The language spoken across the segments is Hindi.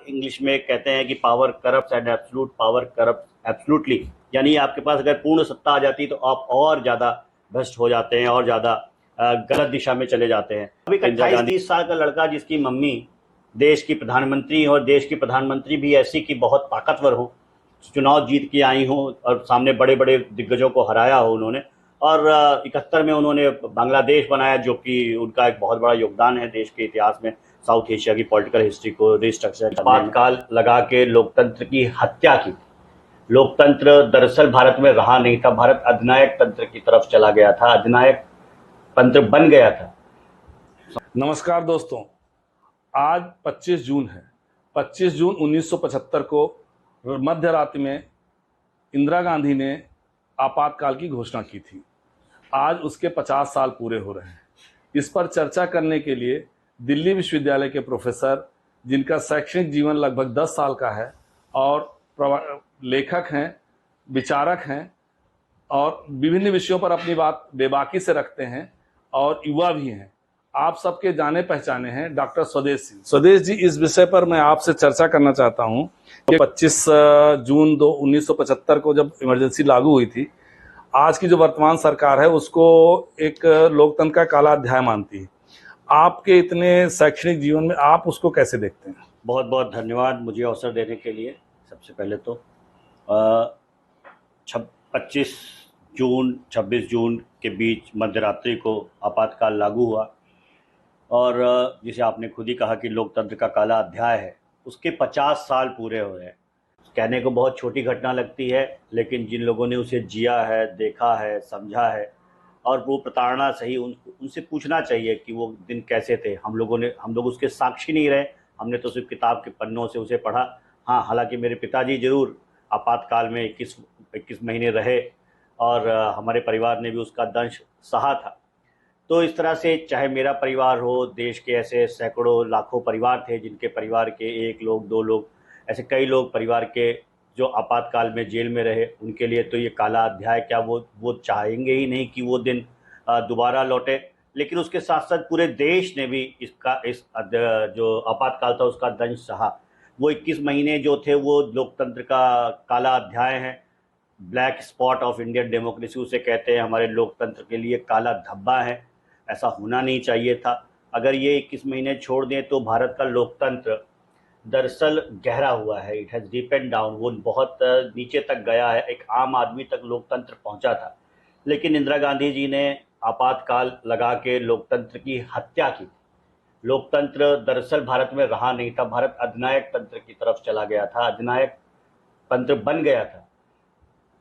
इंग्लिश में कहते हैं कि power corrupt and absolute power corrupt absolutely, यानी आपके पास अगर पूर्ण सत्ता आ जाती तो आप और ज़्यादा भ्रष्ट हो जाते हैं और ज़्यादा गलत दिशा में चले जाते हैं। अभी 28-30 साल का लड़का जिसकी मम्मी देश की प्रधानमंत्री और देश की प्रधानमंत्री भी ऐसी कि बहुत ताकतवर हो, चुनाव जीत के आई हो और सामने बड़े बड़े दिग्गजों को हराया हो उन्होंने, और 71 में उन्होंने बांग्लादेश बनाया, जो कि उनका एक बहुत बड़ा योगदान है देश के इतिहास में, साउथ एशिया की पॉलिटिकल हिस्ट्री को रिस्ट्रक्चर। आपातकाल लगा के लोकतंत्र की हत्या की। लोकतंत्र दरअसल भारत में रहा नहीं था, भारत अधिनायक तंत्र की तरफ चला गया था, अधिनायक तंत्र बन गया था। नमस्कार दोस्तों, आज 25 जून है। 25 जून 1975 को मध्य रात्रि में इंदिरा गांधी ने आपातकाल की घोषणा की थी। आज उसके 50 साल पूरे हो रहे हैं। इस पर चर्चा करने के लिए दिल्ली विश्वविद्यालय के प्रोफेसर, जिनका शैक्षणिक जीवन लगभग 10 साल का है और लेखक हैं, विचारक हैं और विभिन्न विषयों पर अपनी बात बेबाकी से रखते हैं और युवा भी हैं, आप सबके जाने पहचाने हैं डॉक्टर स्वदेश सिंह। स्वदेश जी, इस विषय पर मैं आपसे चर्चा करना चाहता हूं कि 25 जून 1975 को जब इमरजेंसी लागू हुई थी, आज की जो वर्तमान सरकार है उसको एक लोकतंत्र का काला अध्याय मानती है। आपके इतने शैक्षणिक जीवन में आप उसको कैसे देखते हैं? बहुत बहुत धन्यवाद मुझे अवसर देने के लिए। सबसे पहले तो 25 जून 26 जून के बीच मध्यरात्रि को आपातकाल लागू हुआ और जिसे आपने खुद ही कहा कि लोकतंत्र का काला अध्याय है, उसके 50 साल पूरे हो रहे हैं। कहने को बहुत छोटी घटना लगती है, लेकिन जिन लोगों ने उसे जिया है, देखा है, समझा है और वो प्रताड़ना सही, उनसे पूछना चाहिए कि वो दिन कैसे थे। हम लोग उसके साक्षी नहीं रहे, हमने तो सिर्फ किताब के पन्नों से उसे पढ़ा। हाँ, हालांकि मेरे पिताजी जरूर आपातकाल में 21 महीने रहे और हमारे परिवार ने भी उसका दंश सहा था। तो इस तरह से चाहे मेरा परिवार हो, देश के ऐसे सैकड़ों लाखों परिवार थे जिनके परिवार के 1 लोग, 2 लोग, ऐसे कई लोग परिवार के जो आपातकाल में जेल में रहे, उनके लिए तो ये काला अध्याय क्या, वो चाहेंगे ही नहीं कि वो दिन दोबारा लौटे। लेकिन उसके साथ साथ पूरे देश ने भी इस जो आपातकाल था उसका दंश सहा। वो 21 महीने जो थे वो लोकतंत्र का काला अध्याय है, black spot of Indian democracy उसे कहते हैं। हमारे लोकतंत्र के लिए काला धब्बा है, ऐसा होना नहीं चाहिए था। अगर ये 21 महीने छोड़ दें तो भारत का लोकतंत्र दरअसल गहरा हुआ है, इट हैज़ डीपेंड डाउन, वो बहुत नीचे तक गया है, एक आम आदमी तक लोकतंत्र पहुंचा था। लेकिन इंदिरा गांधी जी ने आपातकाल लगा के लोकतंत्र की हत्या की। लोकतंत्र दरअसल भारत में रहा नहीं था, भारत अधिनायक तंत्र की तरफ चला गया था, अधिनायक तंत्र बन गया था।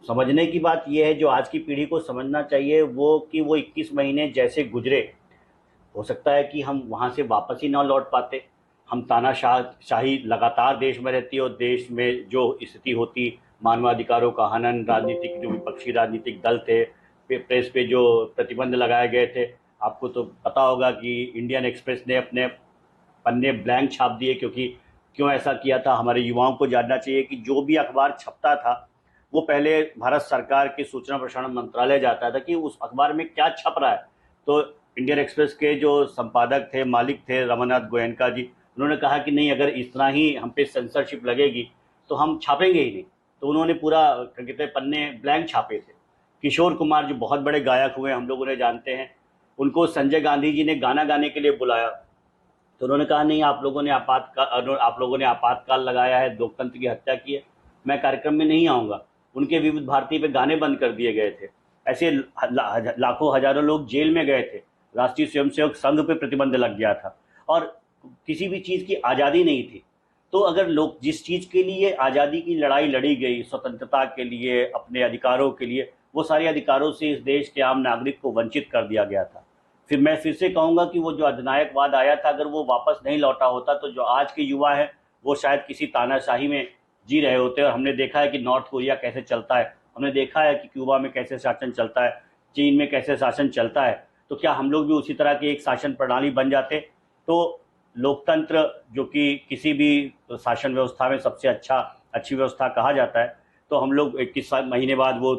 समझने की बात यह है, जो आज की पीढ़ी को समझना चाहिए वो, कि वो 21 महीने जैसे गुजरे, हो सकता है कि हम वहाँ से वापस ही ना लौट पाते। हम तानाशाही लगातार देश में रहती और देश में जो स्थिति होती, मानवाधिकारों का हनन, राजनीतिक जो विपक्षी राजनीतिक दल थे, प्रेस पे जो प्रतिबंध लगाए गए थे, आपको तो पता होगा कि इंडियन एक्सप्रेस ने अपने पन्ने ब्लैंक छाप दिए। क्यों ऐसा किया था, हमारे युवाओं को जानना चाहिए कि जो भी अखबार छपता था वो पहले भारत सरकार के सूचना प्रसारण मंत्रालय जाता था कि उस अखबार में क्या छप रहा है। तो इंडियन एक्सप्रेस के जो संपादक थे, मालिक थे रमानाथ गोयनका जी, उन्होंने कहा कि नहीं, अगर इतना ही हम पे सेंसरशिप लगेगी तो हम छापेंगे ही नहीं। तो उन्होंने पूरा कहते पन्ने ब्लैंक छापे थे। किशोर कुमार जो बहुत बड़े गायक हुए, हम लोग उन्हें जानते हैं, उनको संजय गांधी जी ने गाना गाने के लिए बुलाया तो उन्होंने कहा नहीं, आप लोगों ने आपातकाल लगाया है, लोकतंत्र की हत्या की है, मैं कार्यक्रम में नहीं आऊँगा। उनके विविध भारती पे गाने बंद कर दिए गए थे। ऐसे लाखों हजारों लोग जेल में गए थे, राष्ट्रीय स्वयंसेवक संघ पे प्रतिबंध लग गया था और किसी भी चीज़ की आज़ादी नहीं थी। तो अगर लोग जिस चीज़ के लिए आज़ादी की लड़ाई लड़ी गई, स्वतंत्रता के लिए, अपने अधिकारों के लिए, वो सारे अधिकारों से इस देश के आम नागरिक को वंचित कर दिया गया था। मैं फिर से कहूँगा कि वो जो अधिनायकवाद आया था, अगर वो वापस नहीं लौटा होता तो जो आज के युवा हैं वो शायद किसी तानाशाही में जी रहे होते। और हमने देखा है कि नॉर्थ कोरिया कैसे चलता है, हमने देखा है कि क्यूबा में कैसे शासन चलता है, चीन में कैसे शासन चलता है। तो क्या हम लोग भी उसी तरह की एक शासन प्रणाली बन जाते? तो लोकतंत्र, जो कि किसी भी शासन व्यवस्था में सबसे अच्छी व्यवस्था कहा जाता है, तो हम लोग 21 महीने बाद वो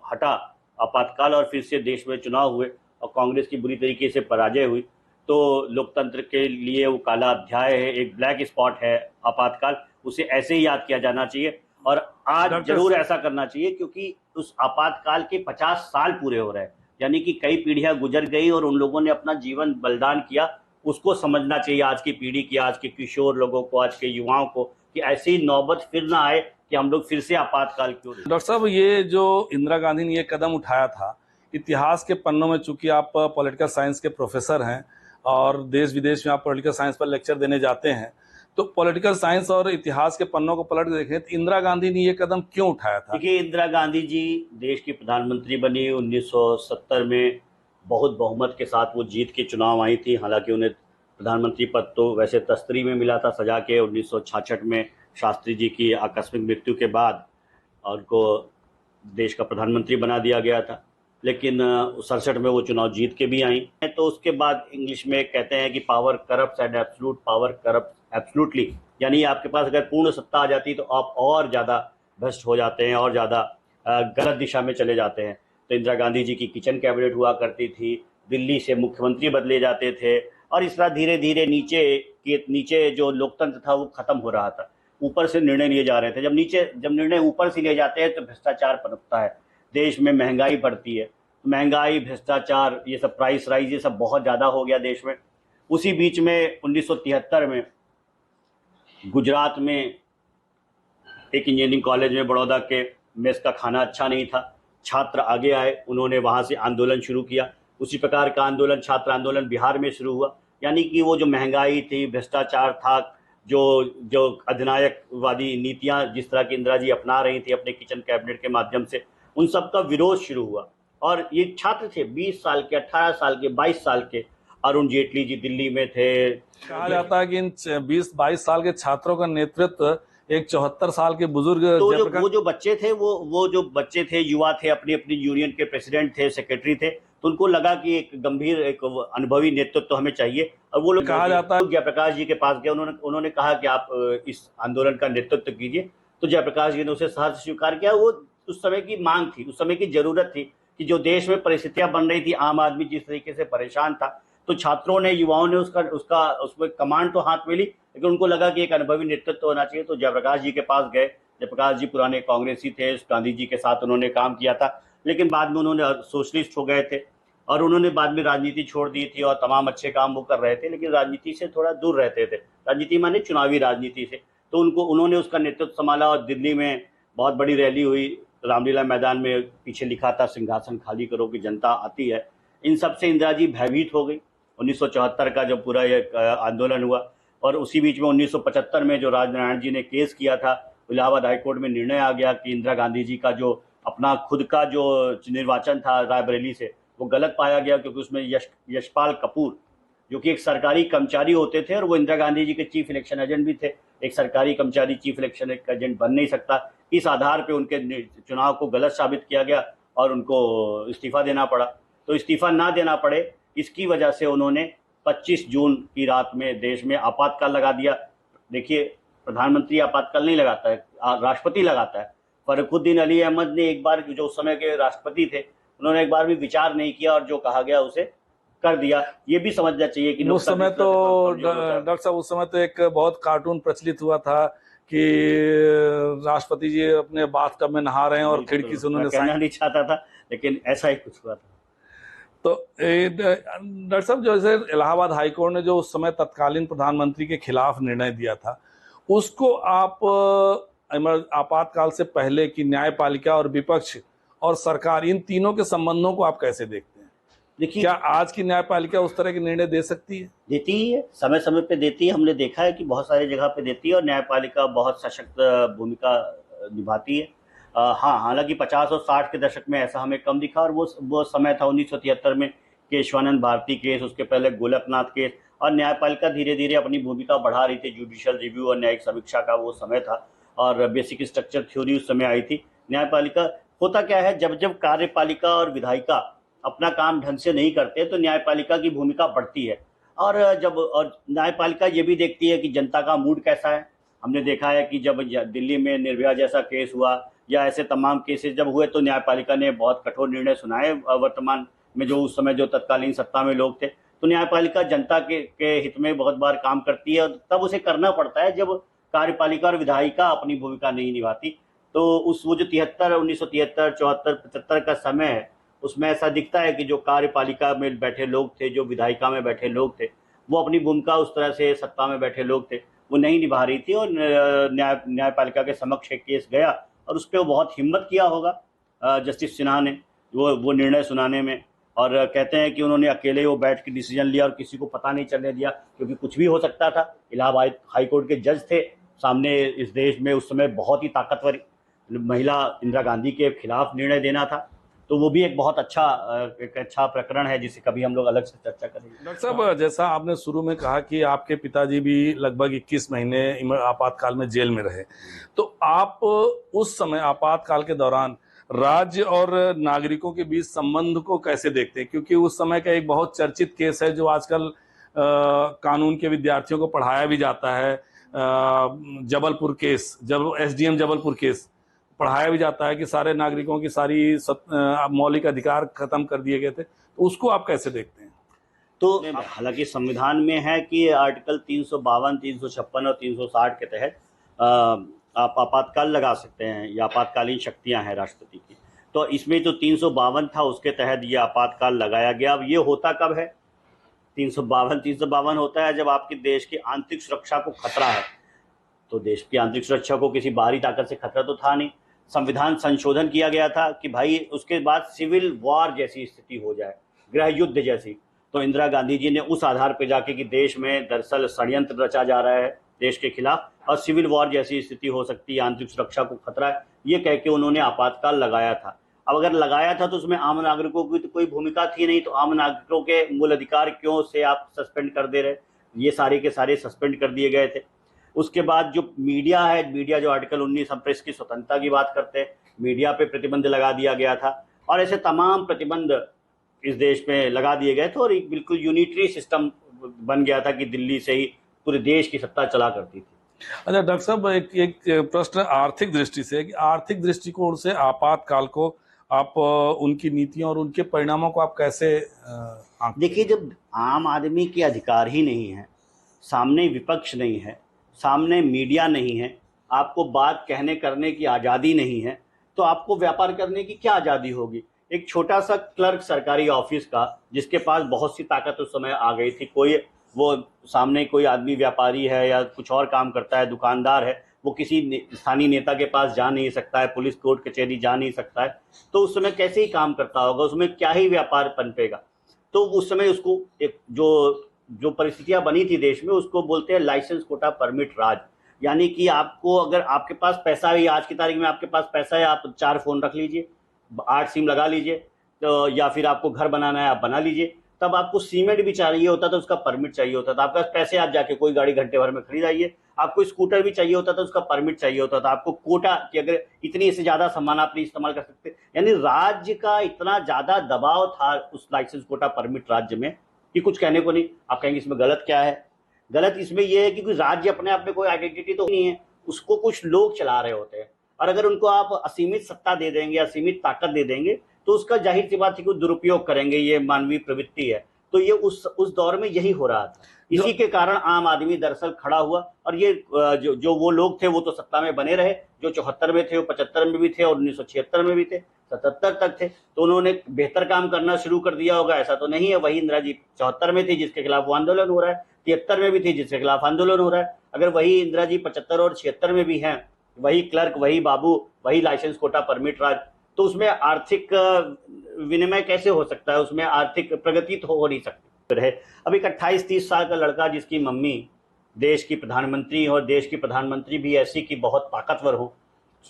हटा आपातकाल और फिर से देश में चुनाव हुए और कांग्रेस की बुरी तरीके से पराजय हुई। तो लोकतंत्र के लिए वो काला अध्याय है, एक ब्लैक स्पॉट है आपातकाल, उसे ऐसे ही याद किया जाना चाहिए। और आज डॉक्टर जरूर ऐसा करना चाहिए, क्योंकि उस आपातकाल के 50 साल पूरे हो रहे हैं, यानी कि कई पीढ़ियां गुजर गई और उन लोगों ने अपना जीवन बलिदान किया। उसको समझना चाहिए आज की पीढ़ी की, आज के किशोर लोगों को, आज के युवाओं को, कि ऐसी नौबत फिर ना आए कि हम लोग फिर से आपातकाल की ओर। डॉक्टर साहब, ये जो इंदिरा गांधी ने ये कदम उठाया था, इतिहास के पन्नों में, चूंकि आप पॉलिटिकल साइंस के प्रोफेसर हैं और देश विदेश में आप पॉलिटिकल साइंस पर लेक्चर देने जाते हैं, तो पॉलिटिकल साइंस और इतिहास के पन्नों को पलट के देखें तो इंदिरा गांधी ने ये कदम क्यों उठाया था? देखिए, इंदिरा गांधी जी देश की प्रधानमंत्री बनी 1970 में। बहुत बहुमत के साथ वो जीत के चुनाव आई थी। हालांकि उन्हें प्रधानमंत्री पद तो वैसे तस्तरी में मिला था सजा के, 1966 में शास्त्री जी की आकस्मिक मृत्यु के बाद उनको देश का प्रधानमंत्री बना दिया गया था। लेकिन 67 में वो चुनाव जीत के भी आई। तो उसके बाद इंग्लिश में कहते हैं कि power corrupt and absolute power corrupt absolutely, यानी आपके पास अगर पूर्ण सत्ता आ जाती तो आप और ज़्यादा भ्रष्ट हो जाते हैं और ज़्यादा गलत दिशा में चले जाते हैं। तो इंदिरा गांधी जी की किचन कैबिनेट हुआ करती थी, दिल्ली से मुख्यमंत्री बदले जाते थे, और इस तरह धीरे धीरे नीचे जो लोकतंत्र था वो खत्म हो रहा था। ऊपर से निर्णय लिए जा रहे थे। जब निर्णय ऊपर से लिए जाते हैं तो भ्रष्टाचार पनपता है, देश में महंगाई बढ़ती है। महंगाई, भ्रष्टाचार, ये सब प्राइस राइज, ये सब बहुत ज़्यादा हो गया देश में। उसी बीच में 1973 में गुजरात में एक इंजीनियरिंग कॉलेज में बड़ौदा के मेस का खाना अच्छा नहीं था। छात्र आगे आए, उन्होंने वहाँ से आंदोलन शुरू किया। उसी प्रकार का आंदोलन, छात्र आंदोलन बिहार में शुरू हुआ। यानी कि वो जो महंगाई थी, भ्रष्टाचार था, जो अधिनायकवादी नीतियाँ जिस तरह की इंदिरा जी अपना रही थी अपने किचन कैबिनेट के माध्यम से, उन सब का विरोध शुरू हुआ। और ये छात्र थे 20 साल के, 18 साल के, 22 साल के। अरुण जेटली जी दिल्ली में थे। कहा जाता है कि इन 20-22 साल के छात्रों का नेतृत्व एक 74 साल के बुजुर्ग तो वो जो बच्चे थे, वो जो बच्चे थे, युवा थे, अपनी अपनी यूनियन के प्रेसिडेंट थे, सेक्रेटरी थे, तो उनको लगा कि एक गंभीर, एक अनुभवी नेतृत्व तो हमें चाहिए। और वो लोग, कहा जाता है, जयप्रकाश जी के पास गए। उन्होंने कहा कि आप इस आंदोलन का नेतृत्व कीजिए। तो जयप्रकाश जी ने उसे सहर्ष स्वीकार किया। वो उस समय की मांग थी, उस समय की जरूरत थी कि जो देश में परिस्थितियां बन रही थी, आम आदमी जिस तरीके से परेशान था, तो छात्रों ने, युवाओं ने उसमें कमांड तो हाथ में ली, लेकिन उनको लगा कि एक अनुभवी नेतृत्व होना चाहिए। तो जयप्रकाश जी के पास गए। जयप्रकाश जी पुराने कांग्रेसी थे, गांधी जी के साथ उन्होंने काम किया था, लेकिन बाद में उन्होंने सोशलिस्ट हो गए थे और उन्होंने बाद में राजनीति छोड़ दी थी और तमाम अच्छे काम वो कर रहे थे, लेकिन राजनीति से थोड़ा दूर रहते थे। राजनीति माने चुनावी राजनीति से। तो उन्होंने उसका नेतृत्व संभाला और दिल्ली में बहुत बड़ी रैली हुई। रामलीला मैदान में पीछे लिखा था, सिंहासन खाली करो कि जनता आती है। इन सब से इंदिरा जी भयभीत हो गई। 1974 का जब पूरा ये आंदोलन हुआ, और उसी बीच में 1975 में जो राजनारायण जी ने केस किया था, इलाहाबाद हाईकोर्ट में निर्णय आ गया कि इंदिरा गांधी जी का जो अपना खुद का जो निर्वाचन था रायबरेली से, वो गलत पाया गया, क्योंकि उसमें यशपाल कपूर, जो कि एक सरकारी कर्मचारी होते थे और वो इंदिरा गांधी जी के चीफ इलेक्शन एजेंट भी थे। एक सरकारी कर्मचारी चीफ इलेक्शन एजेंट बन नहीं सकता। इस आधार पे उनके चुनाव को गलत साबित किया गया और उनको इस्तीफा देना पड़ा। तो इस्तीफा ना देना पड़े, इसकी वजह से उन्होंने 25 जून की रात में देश में आपातकाल लगा दिया। देखिए, प्रधानमंत्री आपातकाल नहीं लगाता है, राष्ट्रपति लगाता है। फरुखुद्दीन अली अहमद ने एक बार, जो उस समय के राष्ट्रपति थे, उन्होंने एक बार भी विचार नहीं किया और जो कहा गया उसे कर दिया। ये भी समझना चाहिए कि उस समय तो डॉक्टर साहब, उस समय तो एक बहुत कार्टून प्रचलित हुआ था कि राष्ट्रपति जी अपने बाथटब में नहा रहे हैं और खिड़की से उन्होंने, कहना नहीं चाहता था, लेकिन ऐसा ही कुछ हुआ था। तो डॉक्टर साहब, जैसे इलाहाबाद हाईकोर्ट ने जो उस समय तत्कालीन प्रधानमंत्री के खिलाफ निर्णय दिया था, उसको आप आपातकाल से पहले की न्यायपालिका और विपक्ष और सरकार, इन तीनों के संबंधों को आप कैसे देखते हैं? देखिए, क्या आज की न्यायपालिका उस तरह के निर्णय दे सकती है? देती ही है, समय समय पे देती है। हमने देखा है कि बहुत सारी जगह पे देती है और न्यायपालिका बहुत सशक्त भूमिका निभाती है। हाँ, हालांकि 50 और 60 के दशक में ऐसा हमें कम दिखा, और वो समय था 1973 में केशवानंद भारती केस, उसके पहले गोलकनाथ केस, और न्यायपालिका धीरे धीरे अपनी भूमिका बढ़ा रही थी। जुडिशियल रिव्यू और न्यायिक समीक्षा का वो समय था, और बेसिक स्ट्रक्चर थ्योरी उस समय आई थी। न्यायपालिका, होता क्या है, जब जब कार्यपालिका और विधायिका अपना काम ढंग से नहीं करते तो न्यायपालिका की भूमिका बढ़ती है। और न्यायपालिका ये भी देखती है कि जनता का मूड कैसा है। हमने देखा है कि जब दिल्ली में निर्भया जैसा केस हुआ या ऐसे तमाम केसेस जब हुए, तो न्यायपालिका ने बहुत कठोर निर्णय सुनाए वर्तमान में जो उस समय जो तत्कालीन सत्ता में लोग थे। तो न्यायपालिका जनता के हित में बहुत बार काम करती है, और तब उसे करना पड़ता है जब कार्यपालिका और विधायिका अपनी भूमिका नहीं निभाती। तो वो जो 1973, 74, 75 का समय है, उसमें ऐसा दिखता है कि जो कार्यपालिका में बैठे लोग थे, जो विधायिका में बैठे लोग थे, वो अपनी भूमिका उस तरह से, सत्ता में बैठे लोग थे वो नहीं निभा रही थी। और न्यायपालिका के समक्ष एक केस गया और उस पर वो बहुत हिम्मत किया होगा जस्टिस सिन्हा ने वो निर्णय सुनाने में। और कहते हैं कि उन्होंने अकेले वो बैठ के डिसीजन लिया और किसी को पता नहीं चलने दिया, क्योंकि कुछ भी हो सकता था। इलाहाबाद हाई कोर्ट के जज थे सामने, इस देश में उस समय बहुत ही ताकतवर महिला इंदिरा गांधी के खिलाफ निर्णय देना था। तो वो भी एक बहुत अच्छा प्रकरण है जिसे कभी हम लोग अलग से चर्चा करेंगे। डॉक्टर साहब, जैसा आपने शुरू में कहा कि आपके पिताजी भी लगभग 21 महीने आपातकाल में जेल में रहे, तो आप उस समय आपातकाल के दौरान राज्य और नागरिकों के बीच संबंध को कैसे देखते हैं? क्योंकि उस समय का एक बहुत चर्चित केस है जो आजकल कानून के विद्यार्थियों को पढ़ाया भी जाता है, जबलपुर केस, जब एसडीएम जबलपुर केस पढ़ाया भी जाता है कि सारे नागरिकों की सारी मौलिक अधिकार खत्म कर दिए गए थे, तो उसको आप कैसे देखते हैं? तो हालांकि संविधान में है कि आर्टिकल 352, 356 और 360 के तहत आप आपातकाल लगा सकते हैं, या आपातकालीन शक्तियां हैं राष्ट्रपति की। तो इसमें जो 352 था उसके तहत ये आपातकाल लगाया गया। अब ये होता कब है? 352 होता है जब आपके देश की आंतरिक सुरक्षा को खतरा है। तो देश की आंतरिक सुरक्षा को किसी बाहरी ताकत से खतरा तो था नहीं। संविधान संशोधन किया गया था कि भाई उसके बाद सिविल वॉर जैसी स्थिति हो जाए, गृह युद्ध जैसी। तो इंदिरा गांधी जी ने उस आधार पर जाके कि देश में दरअसल षड्यंत्र रचा जा रहा है देश के खिलाफ और सिविल वॉर जैसी स्थिति हो सकती है, आंतरिक सुरक्षा को खतरा है, ये कह के उन्होंने आपातकाल लगाया था। अब अगर लगाया था तो उसमें आम नागरिकों की तो कोई भूमिका थी नहीं, तो आम नागरिकों के मूल अधिकार क्यों से आप सस्पेंड कर दे रहे? ये सारे के सारे सस्पेंड कर दिए गए थे। उसके बाद जो मीडिया है, मीडिया जो आर्टिकल 19 हम प्रेस की स्वतंत्रता की बात करते हैं, मीडिया पे प्रतिबंध लगा दिया गया था। और ऐसे तमाम प्रतिबंध इस देश में लगा दिए गए थे और एक बिल्कुल यूनिटरी सिस्टम बन गया था कि दिल्ली से ही पूरे देश की सत्ता चला करती थी। अच्छा डॉक्टर साहब, एक प्रश्न आर्थिक दृष्टि से, कि आर्थिक दृष्टिकोण से आपातकाल को आप उनकी नीतियों और उनके परिणामों को आप कैसे देखिए, जब आम आदमी के अधिकार ही नहीं है, सामने विपक्ष नहीं है, सामने मीडिया नहीं है, आपको बात कहने करने की आज़ादी नहीं है, तो आपको व्यापार करने की क्या आज़ादी होगी? एक छोटा सा क्लर्क सरकारी ऑफिस का, जिसके पास बहुत सी ताकत उस समय आ गई थी, कोई वो सामने कोई आदमी व्यापारी है या कुछ और काम करता है, दुकानदार है, वो किसी स्थानीय नेता के पास जा नहीं सकता है, पुलिस कोर्ट कचहरी जा नहीं सकता है, तो उस समय कैसे ही काम करता होगा? उसमें क्या ही व्यापार पनपेगा? तो उस समय उसको एक जो परिस्थितियां बनी थी देश में, उसको बोलते हैं लाइसेंस कोटा परमिट राज। यानी कि आपको, अगर आपके पास पैसा है, आज की तारीख में आपके पास पैसा है, आप 4 फोन रख लीजिए, 8 सिम लगा लीजिए, तो या फिर आपको घर बनाना है आप बना लीजिए, तब आपको सीमेंट भी चाहिए होता था, उसका परमिट चाहिए होता था। आपके पास पैसे, आप जाके कोई गाड़ी घंटे भर में खरीद आइए। आपको स्कूटर भी चाहिए होता था, उसका परमिट चाहिए होता था। आपको कोटा कि अगर इतनी से ज्यादा सामान आप नहीं इस्तेमाल कर सकते, यानी राज्य का इतना ज्यादा दबाव था उस लाइसेंस कोटा परमिट राज्य में कि कुछ कहने को नहीं। आप कहेंगे इसमें गलत क्या है? गलत इसमें यह है कि राज्य अपने आप में कोई आइडेंटिटी तो नहीं है, उसको कुछ लोग चला रहे होते हैं। और अगर उनको आप असीमित सत्ता दे देंगे, असीमित ताकत दे देंगे, तो उसका जाहिर सी बात है कि दुरुपयोग करेंगे, ये मानवीय प्रवृत्ति है। तो ये उस दौर में यही हो रहा था। इसी के कारण आम आदमी दरअसल खड़ा हुआ, और ये जो वो लोग थे वो तो सत्ता में बने रहे, जो 74 में थे, वो 75 में भी थे और 1976 में भी थे, 77 तक थे। तो उन्होंने बेहतर काम करना शुरू कर दिया होगा, ऐसा तो नहीं है। वही इंदिरा जी 74 में थी जिसके खिलाफ वो आंदोलन हो रहा है, 73 में भी थी जिसके खिलाफ आंदोलन हो रहा है। अगर वही इंदिरा जी 75 और 76 में भी हैं, वही क्लर्क, वही बाबू, वही लाइसेंस कोटा परमिट राज, तो उसमें आर्थिक विनिमय कैसे हो सकता है? उसमें आर्थिक प्रगति तो हो नहीं सकती है। अब एक 28-30 साल का लड़का जिसकी मम्मी देश की प्रधानमंत्री और देश की प्रधानमंत्री भी ऐसी कि बहुत ताकतवर हो,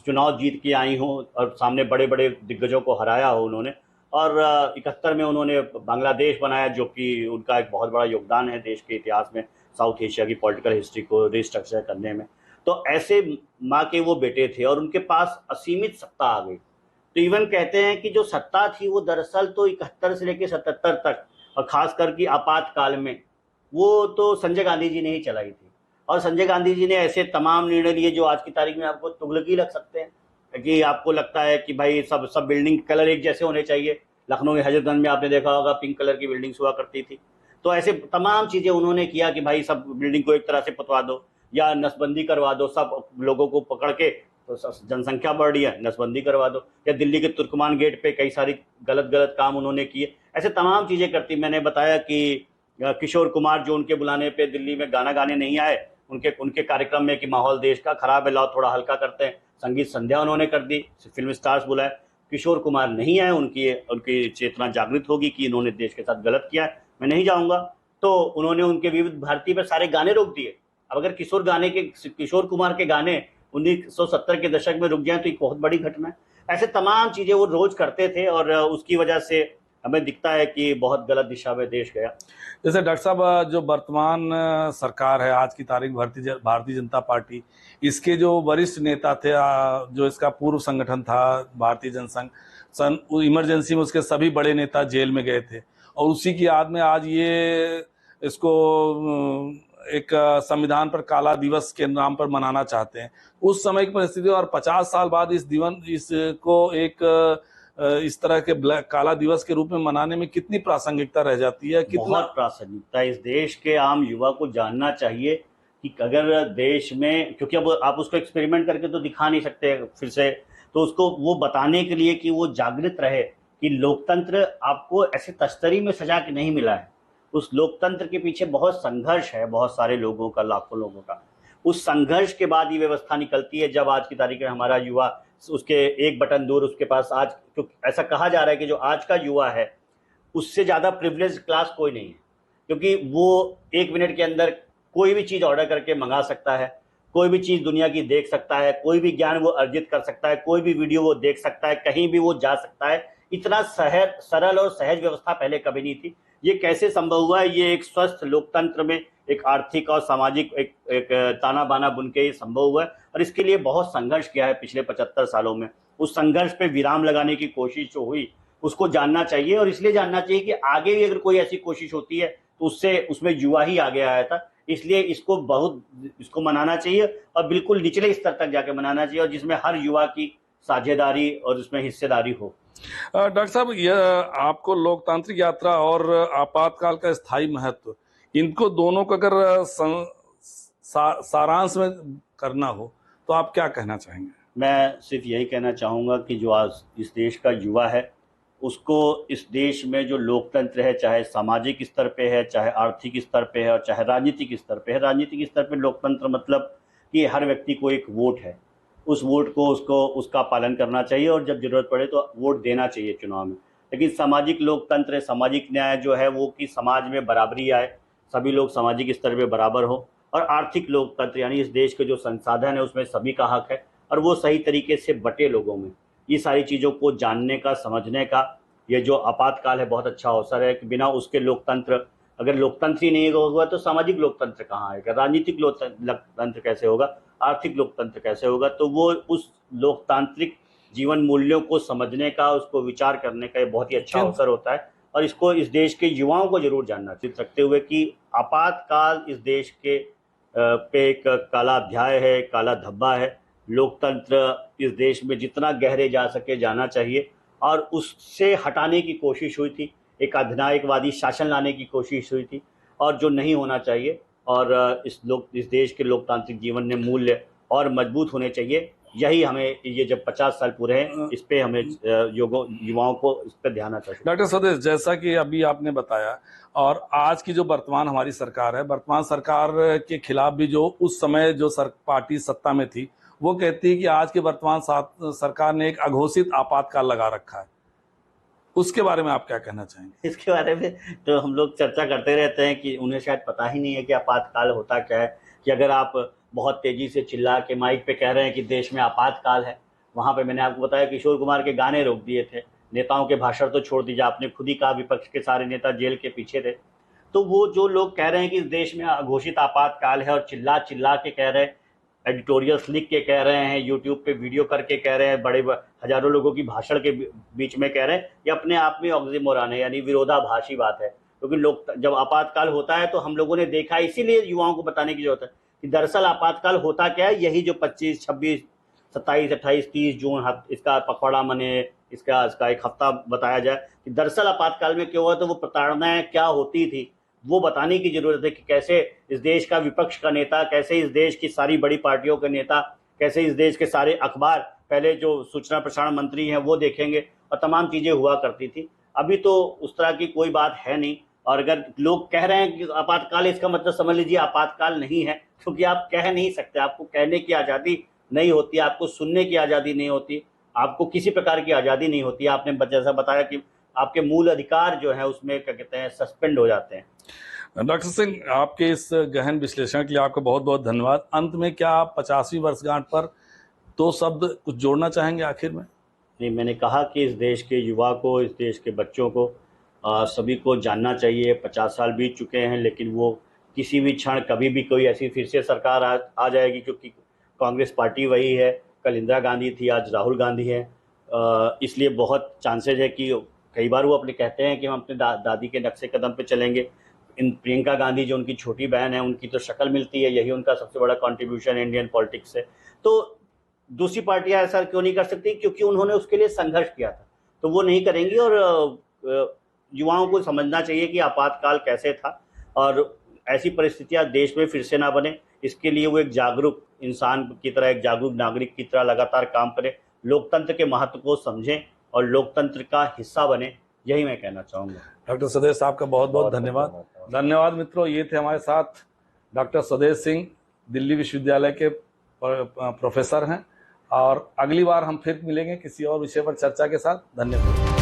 चुनाव जीत के आई हो और सामने बड़े बड़े दिग्गजों को हराया हो उन्होंने, और 71 में उन्होंने बांग्लादेश बनाया, जो कि उनका एक बहुत बड़ा योगदान है देश के इतिहास में, साउथ एशिया की पॉलिटिकल हिस्ट्री को रिस्ट्रक्चर करने में। तो ऐसे माँ के वो बेटे थे और उनके पास असीमित सत्ता आ गई। तो इवन कहते हैं कि जो सत्ता थी वो दरअसल तो 71 से लेकर 77 तक, और खास करके आपातकाल में, वो तो संजय गांधी जी ने ही चलाई थी। और संजय गांधी जी ने ऐसे तमाम निर्णय लिए जो आज की तारीख में आपको तुगलकी लग सकते हैं, कि आपको लगता है कि भाई सब बिल्डिंग कलर एक जैसे होने चाहिए। लखनऊ में हजरतगंज में आपने देखा होगा पिंक कलर की बिल्डिंग्स हुआ करती थी। तो ऐसे तमाम चीजें उन्होंने किया कि भाई सब बिल्डिंग को एक तरह से पुतवा दो या नसबंदी करवा दो, सब लोगों को पकड़ के, तो जनसंख्या बढ़ रही है, नसबंदी करवा दो। या दिल्ली के तुर्कमान गेट पे कई सारी गलत गलत काम उन्होंने किए, ऐसे तमाम चीजें करती। मैंने बताया कि किशोर कुमार जो उनके बुलाने पे दिल्ली में गाना गाने नहीं आए, उनके उनके कार्यक्रम में कि माहौल देश का खराब है, लाओ थोड़ा हल्का करते हैं, संगीत संध्या उन्होंने कर दी, फिल्म स्टार्स बुलाए, किशोर कुमार नहीं आए। उनकी उनकी चेतना जागृत होगी कि इन्होंने देश के साथ गलत किया है, मैं नहीं जाऊंगा, तो उन्होंने उनके विविध भारती पर सारे गाने रोक दिए। अब अगर किशोर कुमार के गाने 1970 के दशक में रुक जाए तो एक बहुत बड़ी घटना है। ऐसे तमाम चीजें वो रोज करते थे और उसकी वजह से हमें दिखता है कि बहुत गलत दिशा में देश गया। जैसे डॉक्टर साहब, जो वर्तमान सरकार है आज की तारीख, भारतीय जनता पार्टी, इसके जो वरिष्ठ नेता थे, जो इसका पूर्व संगठन था भारतीय जनसंघ, इमरजेंसी में उसके सभी बड़े नेता जेल में गए थे, और उसी की याद में आज ये इसको एक संविधान पर काला दिवस के नाम पर मनाना चाहते हैं। उस समय की परिस्थिति और 50 साल बाद इसको एक इस तरह के काला दिवस के रूप में मनाने में कितनी प्रासंगिकता रह जाती है? बहुत प्रासंगिकता। इस देश के आम युवा को जानना चाहिए कि अगर देश में, क्योंकि अब आप उसको एक्सपेरिमेंट करके तो दिखा नहीं सकते फिर से, तो उसको वो बताने के लिए कि वो जागृत रहे कि लोकतंत्र आपको ऐसे तश्तरी में सजा के नहीं मिला है। उस लोकतंत्र के पीछे बहुत संघर्ष है, बहुत सारे लोगों का, लाखों लोगों का। उस संघर्ष के बाद ये व्यवस्था निकलती है। जब आज की तारीख में हमारा युवा, उसके एक बटन दूर उसके पास आज, क्योंकि ऐसा कहा जा रहा है कि जो आज का युवा है उससे ज़्यादा प्रिविलेज क्लास कोई नहीं है, क्योंकि वो 1 मिनट के अंदर कोई भी चीज़ ऑर्डर करके मंगा सकता है, कोई भी चीज़ दुनिया की देख सकता है, कोई भी ज्ञान वो अर्जित कर सकता है, कोई भी वीडियो वो देख सकता है, कहीं भी वो जा सकता है। इतना सरल और सहज व्यवस्था पहले कभी नहीं थी। ये कैसे संभव हुआ है? ये एक स्वस्थ लोकतंत्र में एक आर्थिक और सामाजिक एक ताना बाना बुन के संभव हुआ है, और इसके लिए बहुत संघर्ष किया है पिछले 75 सालों में। उस संघर्ष पे विराम लगाने की कोशिश जो हुई उसको जानना चाहिए, और इसलिए जानना चाहिए कि आगे भी अगर कोई ऐसी कोशिश होती है तो उसमें युवा ही आगे आया था। इसलिए इसको मनाना चाहिए, और बिल्कुल निचले स्तर तक जाके मनाना चाहिए, और जिसमें हर युवा की साझेदारी और उसमें हिस्सेदारी हो। डॉक्टर साहब, यह आपको लोकतांत्रिक यात्रा और आपातकाल का स्थायी महत्व, इनको दोनों को अगर सारांश में करना हो तो आप क्या कहना चाहेंगे? मैं सिर्फ यही कहना चाहूँगा कि जो आज इस देश का युवा है उसको इस देश में जो लोकतंत्र है, चाहे सामाजिक स्तर पे है, चाहे आर्थिक स्तर पे है, और चाहे राजनीतिक स्तर पे है। राजनीतिक स्तर पे लोकतंत्र मतलब कि हर व्यक्ति को एक वोट है, उस वोट को उसका पालन करना चाहिए, और जब जरूरत पड़े तो वोट देना चाहिए चुनाव में। लेकिन सामाजिक लोकतंत्र, सामाजिक न्याय जो है वो कि समाज में बराबरी आए, सभी लोग सामाजिक स्तर पे बराबर हो। और आर्थिक लोकतंत्र यानी इस देश के जो संसाधन है उसमें सभी का हक है, और वो सही तरीके से बटे लोगों में। ये सारी चीज़ों को जानने का, समझने का ये जो आपातकाल है बहुत अच्छा अवसर है कि बिना उसके लोकतंत्र, अगर लोकतंत्र ही नहीं होगा तो सामाजिक लोकतंत्र कहाँ आएगा, राजनीतिक लोकतंत्र कैसे होगा, आर्थिक लोकतंत्र कैसे होगा? तो वो उस लोकतांत्रिक जीवन मूल्यों को समझने का, उसको विचार करने का ये बहुत ही अच्छा अवसर होता है, और इसको इस देश के युवाओं को जरूर जानना चाहिए, रखते हुए कि आपातकाल इस देश के पे एक काला अध्याय है, काला धब्बा है। लोकतंत्र इस देश में जितना गहरे जा सके जाना चाहिए, और उससे हटाने की कोशिश हुई थी, एक अधिनायकवादी शासन लाने की कोशिश हुई थी, और जो नहीं होना चाहिए। और इस देश के लोकतांत्रिक जीवन में मूल्य और मजबूत होने चाहिए। यही हमें, ये जब 50 साल पूरे हैं, इस पे हमें युवाओं को इस पर ध्यान रखना चाहिए। डॉक्टर स्वदेश, जैसा कि अभी आपने बताया, और आज की जो वर्तमान हमारी सरकार है, वर्तमान सरकार के खिलाफ भी जो उस समय जो पार्टी सत्ता में थी वो कहती है कि आज की वर्तमान सरकार ने एक अघोषित आपातकाल लगा रखा है, उसके बारे में आप क्या कहना चाहेंगे? इसके बारे में तो हम लोग चर्चा करते रहते हैं कि उन्हें शायद पता ही नहीं है कि आपातकाल होता क्या है। कि अगर आप बहुत तेजी से चिल्ला के माइक पे कह रहे हैं कि देश में आपातकाल है, वहाँ पे मैंने आपको बताया किशोर कुमार के गाने रोक दिए थे, नेताओं के भाषण तो छोड़ दीजिए, आपने खुद ही कहा विपक्ष के सारे नेता जेल के पीछे थे। तो वो जो लोग कह रहे हैं कि इस देश में अघोषित आपातकाल है, और चिल्ला चिल्ला के कह रहे हैं, एडिटोरियल्स लिख के कह रहे हैं, यूट्यूब पे वीडियो करके कह रहे हैं, बड़े हजारों लोगों की भाषण के बीच में कह रहे हैं, ये अपने आप में ऑक्सीमोरन है, यानी विरोधाभासी बात है। क्योंकि लोग, जब आपातकाल होता है तो हम लोगों ने देखा, इसीलिए युवाओं को बताने की जरूरत है कि दरअसल आपातकाल होता क्या है। यही जो 25, 26, 27, 28, 30 जून इसका पखवाड़ा मने, इसका एक हफ्ता बताया जाए कि दरअसल आपातकाल में क्यों हुआ, तो वो प्रताड़नाएं क्या होती थी, वो बताने की जरूरत है कि कैसे इस देश का विपक्ष का नेता, कैसे इस देश की सारी बड़ी पार्टियों के नेता, कैसे इस देश के सारे अखबार, पहले जो सूचना प्रसारण मंत्री हैं वो देखेंगे, और तमाम चीजें हुआ करती थी। अभी तो उस तरह की कोई बात है नहीं। और अगर लोग कह रहे हैं कि आपातकाल, इसका मतलब समझ लीजिए आपातकाल नहीं है, क्योंकि आप कह नहीं सकते, आपको कहने की आज़ादी नहीं होती, आपको सुनने की आज़ादी नहीं होती, आपको किसी प्रकार की आज़ादी नहीं होती। आपने जैसा बताया कि आपके मूल अधिकार जो है उसमें क्या कहते हैं सस्पेंड हो जाते हैं। डॉक्टर सिंह, आपके इस गहन विश्लेषण के लिए आपका बहुत बहुत धन्यवाद। अंत में क्या आप 50वीं वर्षगांठ पर 2 शब्द कुछ जोड़ना चाहेंगे आखिर में? नहीं, मैंने कहा कि इस देश के युवा को, इस देश के बच्चों को, सभी को जानना चाहिए। 50 साल बीत चुके हैं, लेकिन वो किसी भी क्षण कभी भी कोई ऐसी फिर से सरकार आ जाएगी, क्योंकि कांग्रेस पार्टी वही है। कल इंदिरा गांधी थी, आज राहुल गांधी है। इसलिए बहुत चांसेज है कि कई बार वो अपने कहते हैं कि हम अपने दादी के नक्शे कदम पे चलेंगे। इन प्रियंका गांधी जो उनकी छोटी बहन है, उनकी तो शक्ल मिलती है, यही उनका सबसे बड़ा कंट्रीब्यूशन है इंडियन पॉलिटिक्स से। तो दूसरी पार्टियां ऐसा क्यों नहीं कर सकती? क्योंकि उन्होंने उसके लिए संघर्ष किया था, तो वो नहीं करेंगी। और युवाओं को समझना चाहिए कि आपातकाल कैसे था, और ऐसी परिस्थितियां देश में फिर से ना बने, इसके लिए वो एक जागरूक इंसान की तरह, एक जागरूक नागरिक की तरह लगातार काम करें, लोकतंत्र के महत्व को समझें और लोकतंत्र का हिस्सा बने। यही मैं कहना चाहूँगा। डॉक्टर स्वदेश साहब का बहुत बहुत धन्यवाद। धन्यवाद मित्रों, ये थे हमारे साथ डॉक्टर स्वदेश सिंह, दिल्ली विश्वविद्यालय के प्रोफेसर हैं। और अगली बार हम फिर मिलेंगे किसी और विषय पर चर्चा के साथ। धन्यवाद।